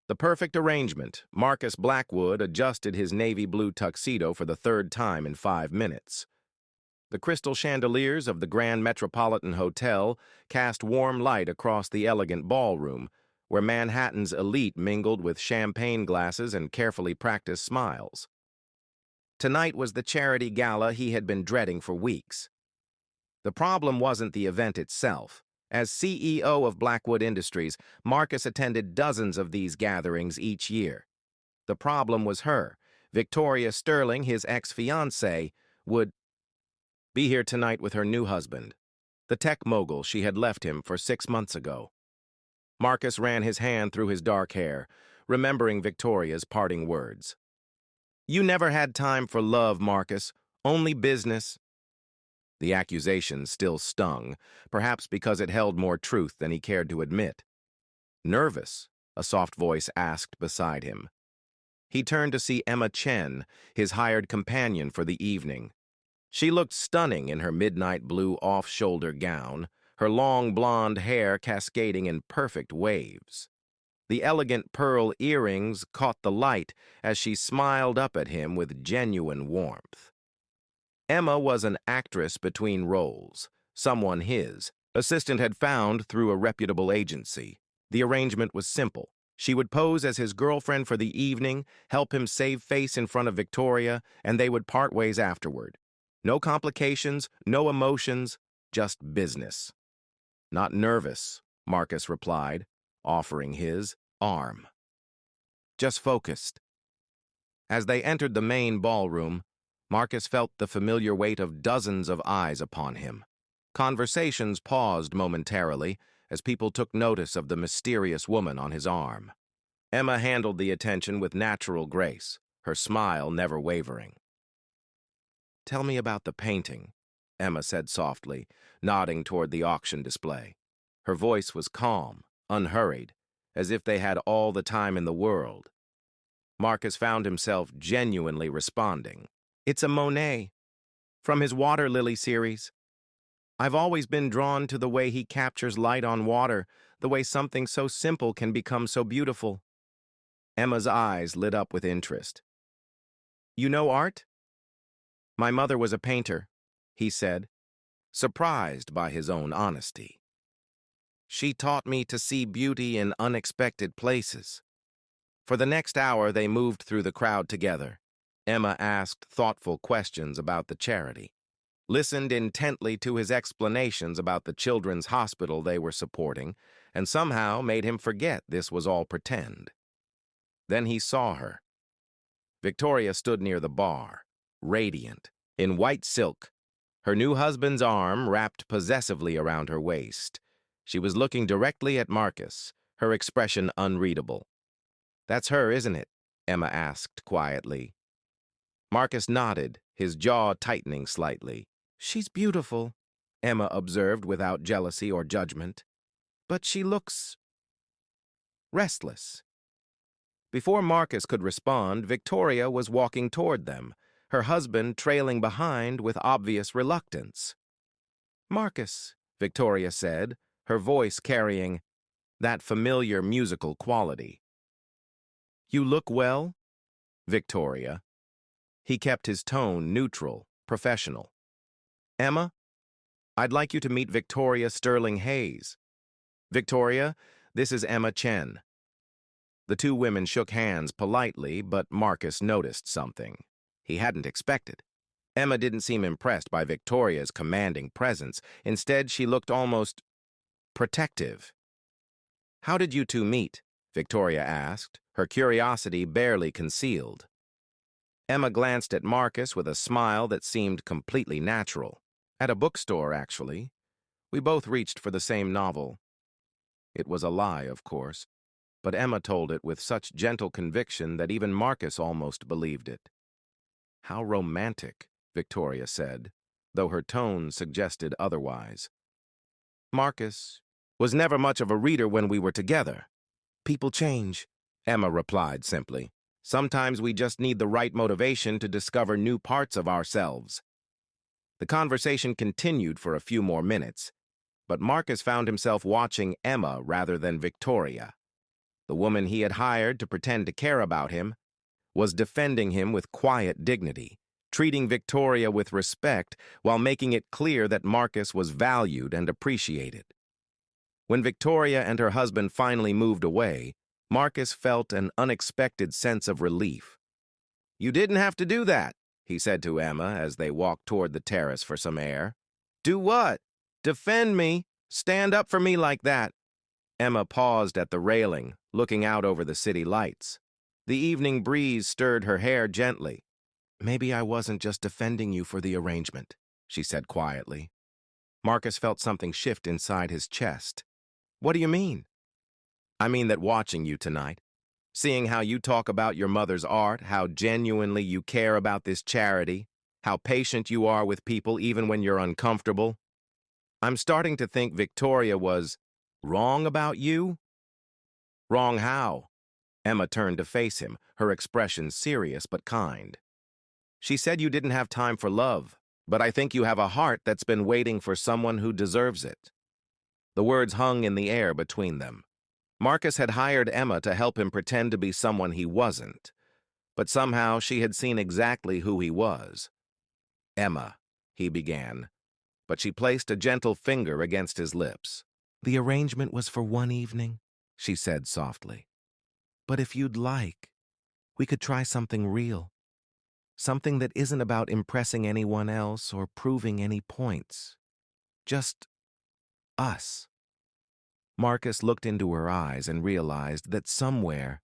The perfect arrangement. Marcus Blackwood adjusted his navy blue tuxedo for the third time in 5 minutes. The crystal chandeliers of the Grand Metropolitan Hotel cast warm light across the elegant ballroom, where Manhattan's elite mingled with champagne glasses and carefully practiced smiles. Tonight was the charity gala he had been dreading for weeks. The problem wasn't the event itself. As CEO of Blackwood Industries, Marcus attended dozens of these gatherings each year. The problem was her. Victoria Sterling, his ex-fiancée, would be here tonight with her new husband, the tech mogul she had left him for 6 months ago. Marcus ran his hand through his dark hair, remembering Victoria's parting words. "You never had time for love, Marcus. Only business." The accusation still stung, perhaps because it held more truth than he cared to admit. "Nervous?" a soft voice asked beside him. He turned to see Emma Chen, his hired companion for the evening. She looked stunning in her midnight blue off-shoulder gown, her long blonde hair cascading in perfect waves. The elegant pearl earrings caught the light as she smiled up at him with genuine warmth. Emma was an actress between roles, someone his assistant had found through a reputable agency. The arrangement was simple. She would pose as his girlfriend for the evening, help him save face in front of Victoria, and they would part ways afterward. No complications, no emotions, just business. "Not nervous," Marcus replied, offering his arm. "Just focused." As they entered the main ballroom, Marcus felt the familiar weight of dozens of eyes upon him. Conversations paused momentarily as people took notice of the mysterious woman on his arm. Emma handled the attention with natural grace, her smile never wavering. "Tell me about the painting," Emma said softly, nodding toward the auction display. Her voice was calm, unhurried, as if they had all the time in the world. Marcus found himself genuinely responding. "It's a Monet, from his Water Lily series. I've always been drawn to the way he captures light on water, the way something so simple can become so beautiful." Emma's eyes lit up with interest. "You know art?" "My mother was a painter," he said, surprised by his own honesty. "She taught me to see beauty in unexpected places." For the next hour, they moved through the crowd together. Emma asked thoughtful questions about the charity, listened intently to his explanations about the children's hospital they were supporting, and somehow made him forget this was all pretend. Then he saw her. Victoria stood near the bar, radiant, in white silk, her new husband's arm wrapped possessively around her waist. She was looking directly at Marcus, her expression unreadable. "That's her, isn't it?" Emma asked quietly. Marcus nodded, his jaw tightening slightly. "She's beautiful," Emma observed without jealousy or judgment. "But she looks restless." Before Marcus could respond, Victoria was walking toward them, her husband trailing behind with obvious reluctance. "Marcus," Victoria said, her voice carrying that familiar musical quality. "You look well, Victoria." He kept his tone neutral, professional. "Emma, I'd like you to meet Victoria Sterling Hayes. Victoria, this is Emma Chen." The two women shook hands politely, but Marcus noticed something he hadn't expected. Emma didn't seem impressed by Victoria's commanding presence. Instead, she looked almost protective. "How did you two meet?" Victoria asked, her curiosity barely concealed. Emma glanced at Marcus with a smile that seemed completely natural. "At a bookstore, actually. We both reached for the same novel." It was a lie, of course, but Emma told it with such gentle conviction that even Marcus almost believed it. "How romantic," Victoria said, though her tone suggested otherwise. "Marcus was never much of a reader when we were together." "People change," Emma replied simply. "Sometimes we just need the right motivation to discover new parts of ourselves." The conversation continued for a few more minutes, but Marcus found himself watching Emma rather than Victoria. the woman he had hired to pretend to care about him, was defending him with quiet dignity, treating Victoria with respect while making it clear that Marcus was valued and appreciated. When Victoria and her husband finally moved away, Marcus felt an unexpected sense of relief. "You didn't have to do that," he said to Emma as they walked toward the terrace for some air. "Do what? Defend me? Stand up for me like that?" Emma paused at the railing, looking out over the city lights. The evening breeze stirred her hair gently. "Maybe I wasn't just defending you for the arrangement," she said quietly. Marcus felt something shift inside his chest. "What do you mean?" "I mean that watching you tonight, seeing how you talk about your mother's art, how genuinely you care about this charity, how patient you are with people even when you're uncomfortable. I'm starting to think Victoria was wrong about you." "Wrong how?" Emma turned to face him, her expression serious but kind. "She said you didn't have time for love, but I think you have a heart that's been waiting for someone who deserves it." The words hung in the air between them. Marcus had hired Emma to help him pretend to be someone he wasn't, but somehow she had seen exactly who he was. "Emma," he began, but she placed a gentle finger against his lips. "The arrangement was for one evening," she said softly. "But if you'd like, we could try something real. Something that isn't about impressing anyone else or proving any points. Just us." Marcus looked into her eyes and realized that somewhere,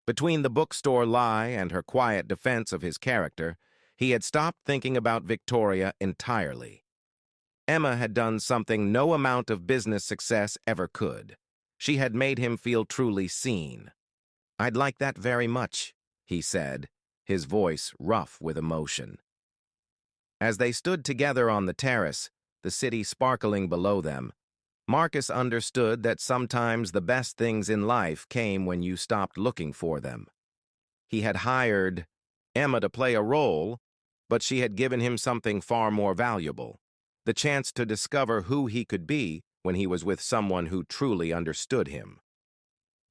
between the bookstore lie and her quiet defense of his character, he had stopped thinking about Victoria entirely. Emma had done something no amount of business success ever could. She had made him feel truly seen. "I'd like that very much," he said, his voice rough with emotion. As they stood together on the terrace, the city sparkling below them, Marcus understood that sometimes the best things in life came when you stopped looking for them. He had hired Emma to play a role, but she had given him something far more valuable, the chance to discover who he could be when he was with someone who truly understood him.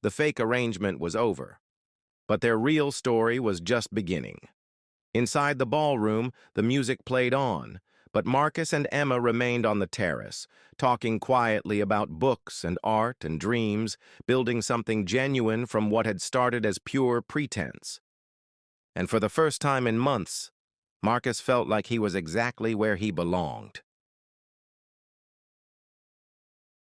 The fake arrangement was over, but their real story was just beginning. Inside the ballroom, the music played on, but Marcus and Emma remained on the terrace, talking quietly about books and art and dreams, building something genuine from what had started as pure pretense. And for the first time in months, Marcus felt like he was exactly where he belonged.